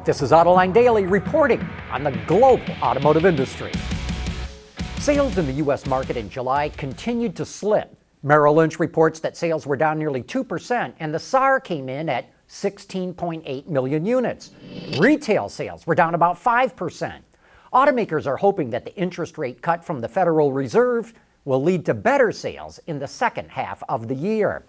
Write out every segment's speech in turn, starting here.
This is Autoline Daily reporting on the global automotive industry. Sales in the U.S. market in July continued to slip. Merrill Lynch reports that sales were down nearly 2%, and the SAAR came in at 16.8 million units. Retail sales were down about 5%. Automakers are hoping that the interest rate cut from the Federal Reserve will lead to better sales in the second half of the year.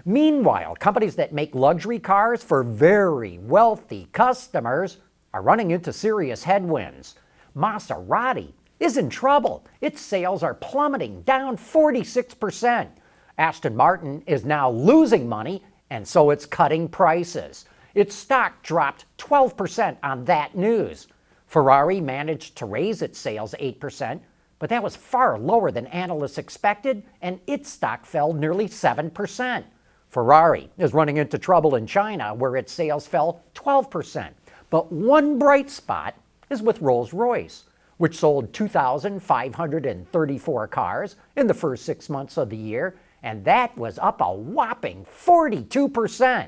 Meanwhile, companies that make luxury cars for very wealthy customers are running into serious headwinds. Maserati is in trouble. Its sales are plummeting, down 46%. Aston Martin is now losing money, and so it's cutting prices. Its stock dropped 12% on that news. Ferrari managed to raise its sales 8%, but that was far lower than analysts expected, and its stock fell nearly 7%. Ferrari is running into trouble in China, where its sales fell 12%. But one bright spot is with Rolls-Royce, which sold 2,534 cars in the first 6 months of the year, and that was up a whopping 42%.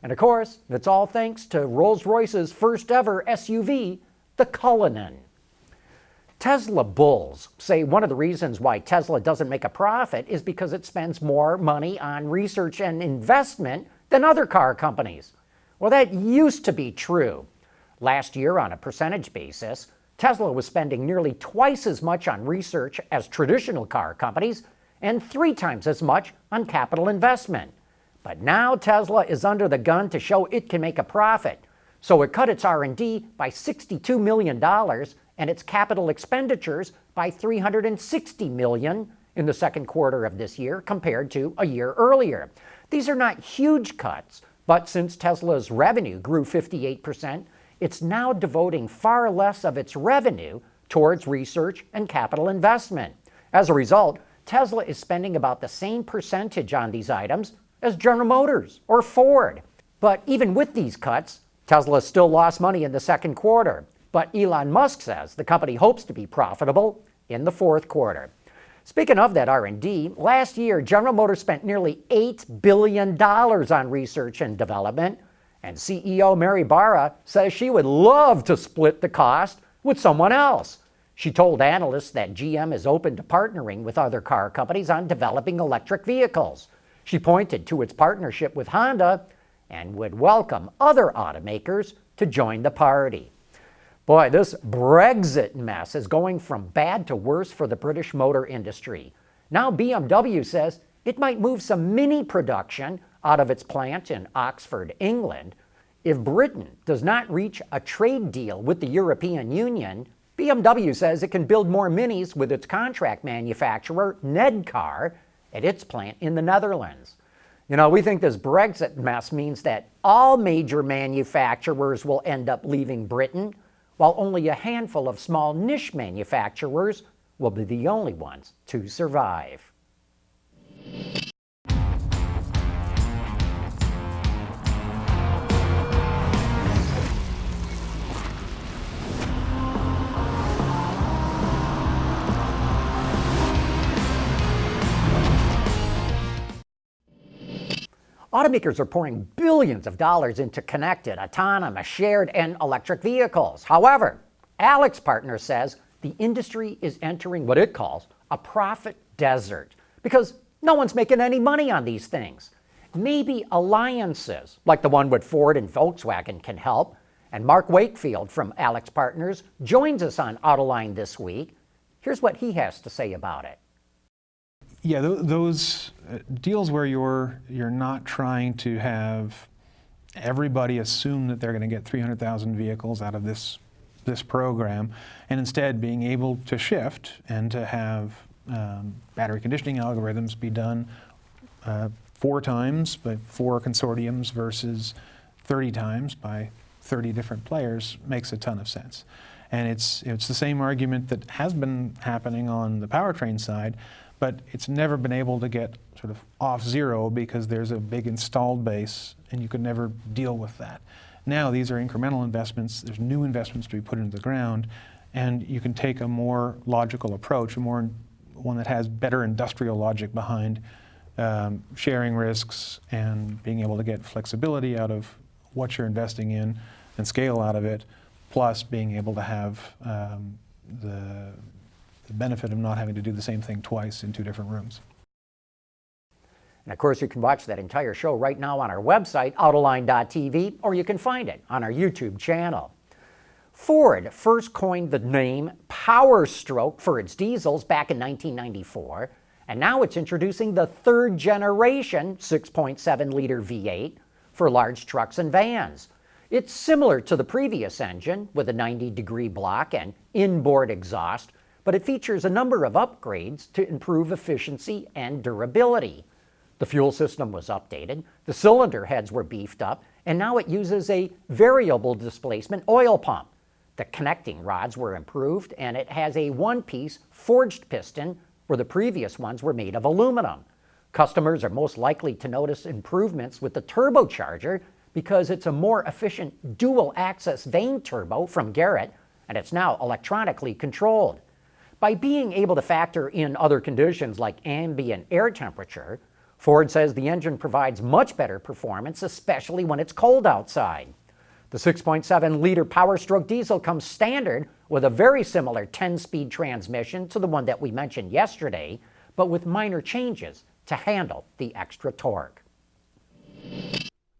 And of course, it's all thanks to Rolls-Royce's first ever SUV, the Cullinan. Tesla bulls say one of the reasons why Tesla doesn't make a profit is because it spends more money on research and investment than other car companies. Well, that used to be true. Last year, on a percentage basis, Tesla was spending nearly twice as much on research as traditional car companies and 3 times as much on capital investment. But now Tesla is under the gun to show it can make a profit. So it cut its R&D by $62 million and its capital expenditures by $360 million in the second quarter of this year compared to a year earlier. These are not huge cuts, but since Tesla's revenue grew 58%, it's now devoting far less of its revenue towards research and capital investment. As a result, Tesla is spending about the same percentage on these items as General Motors or Ford. But even with these cuts, Tesla still lost money in the second quarter. But Elon Musk says the company hopes to be profitable in the fourth quarter. Speaking of that R&D, last year General Motors spent nearly $8 billion on research and development, and CEO Mary Barra says she would love to split the cost with someone else. She told analysts that GM is open to partnering with other car companies on developing electric vehicles. She pointed to its partnership with Honda and would welcome other automakers to join the party. Boy, this Brexit mess is going from bad to worse for the British motor industry. Now BMW says it might move some Mini production out of its plant in Oxford, England. If Britain does not reach a trade deal with the European Union, BMW says it can build more Minis with its contract manufacturer, Nedcar, at its plant in the Netherlands. You know, we think this Brexit mess means that all major manufacturers will end up leaving Britain, while only a handful of small niche manufacturers will be the only ones to survive. Automakers are pouring billions of dollars into connected, autonomous, shared, and electric vehicles. However, AlixPartners says the industry is entering what it calls a profit desert because no one's making any money on these things. Maybe alliances like the one with Ford and Volkswagen can help. And Mark Wakefield from AlixPartners joins us on Autoline this week. Here's what he has to say about it. Yeah, those deals where you're not trying to have everybody assume that they're going to get 300,000 vehicles out of this program, and instead being able to shift and to have battery conditioning algorithms be done 4 times by 4 consortiums versus 30 times by 30 different players makes a ton of sense. And it's the same argument that has been happening on the powertrain side, but it's never been able to get sort of off zero because there's a big installed base and you could never deal with that. Now these are incremental investments, there's new investments to be put into the ground, and you can take a more logical approach, one that has better industrial logic behind sharing risks and being able to get flexibility out of what you're investing in and scale out of it, plus being able to have the benefit of not having to do the same thing twice in 2 different rooms. And of course, you can watch that entire show right now on our website, Autoline.tv, or you can find it on our YouTube channel. Ford first coined the name Power Stroke for its diesels back in 1994, and now it's introducing the 3rd generation 6.7-liter V8 for large trucks and vans. It's similar to the previous engine with a 90-degree block and inboard exhaust, but it features a number of upgrades to improve efficiency and durability. The fuel system was updated, the cylinder heads were beefed up, and now it uses a variable displacement oil pump. The connecting rods were improved, and it has a one-piece forged piston where the previous ones were made of aluminum. Customers are most likely to notice improvements with the turbocharger because it's a more efficient dual-axis vane turbo from Garrett, and it's now electronically controlled. By being able to factor in other conditions like ambient air temperature, Ford says the engine provides much better performance, especially when it's cold outside. The 6.7-liter Power Stroke diesel comes standard with a very similar 10-speed transmission to the one that we mentioned yesterday, but with minor changes to handle the extra torque.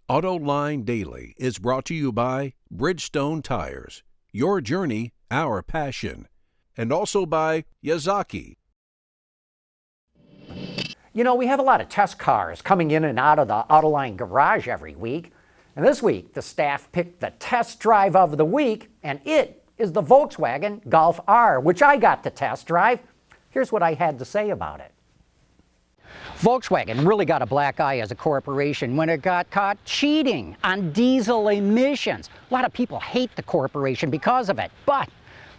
Autoline Daily is brought to you by Bridgestone Tires, your journey, our passion, and also by Yazaki. You know, we have a lot of test cars coming in and out of the Autoline garage every week. And this week, the staff picked the test drive of the week, and it is the Volkswagen Golf R, which I got to test drive. Here's what I had to say about it. Volkswagen really got a black eye as a corporation when it got caught cheating on diesel emissions. A lot of people hate the corporation because of it, but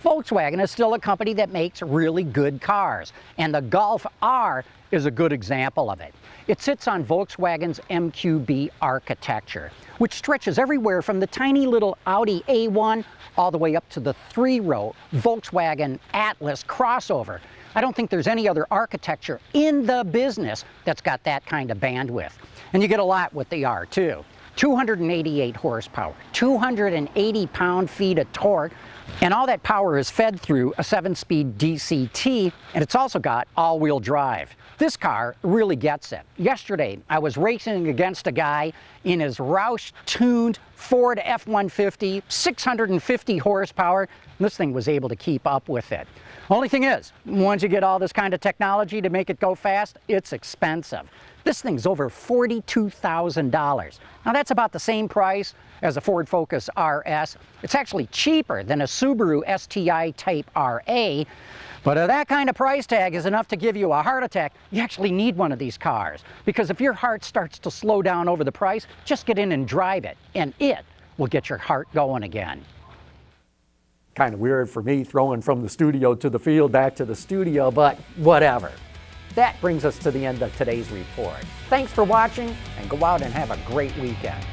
Volkswagen is still a company that makes really good cars, and the Golf R is a good example of it. It sits on Volkswagen's MQB architecture, which stretches everywhere from the tiny little Audi A1 all the way up to the 3-row Volkswagen Atlas crossover. I don't think there's any other architecture in the business that's got that kind of bandwidth. And you get a lot with the R too. 288 horsepower, 280 pound-feet of torque, and all that power is fed through a 7-speed DCT, and it's also got all-wheel drive. This car really gets it. Yesterday, I was racing against a guy in his Roush-tuned Ford F-150, 650 horsepower, and this thing was able to keep up with it. Only thing is, once you get all this kind of technology to make it go fast, it's expensive. This thing's over $42,000. Now that's about the same price as a Ford Focus RS. It's actually cheaper than a Subaru STI Type RA, but if that kind of price tag is enough to give you a heart attack, you actually need one of these cars. Because if your heart starts to slow down over the price, just get in and drive it, and it will get your heart going again. Kind of weird for me throwing from the studio to the field back to the studio, but whatever. That brings us to the end of today's report. Thanks for watching, and go out and have a great weekend.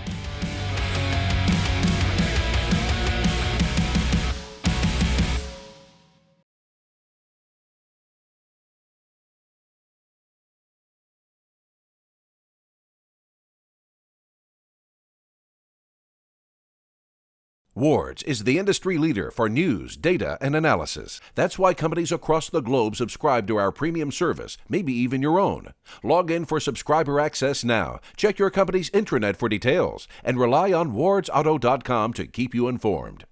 Wards is the industry leader for news, data, and analysis. That's why companies across the globe subscribe to our premium service, maybe even your own. Log in for subscriber access now. Check your company's intranet for details, and rely on wardsauto.com to keep you informed.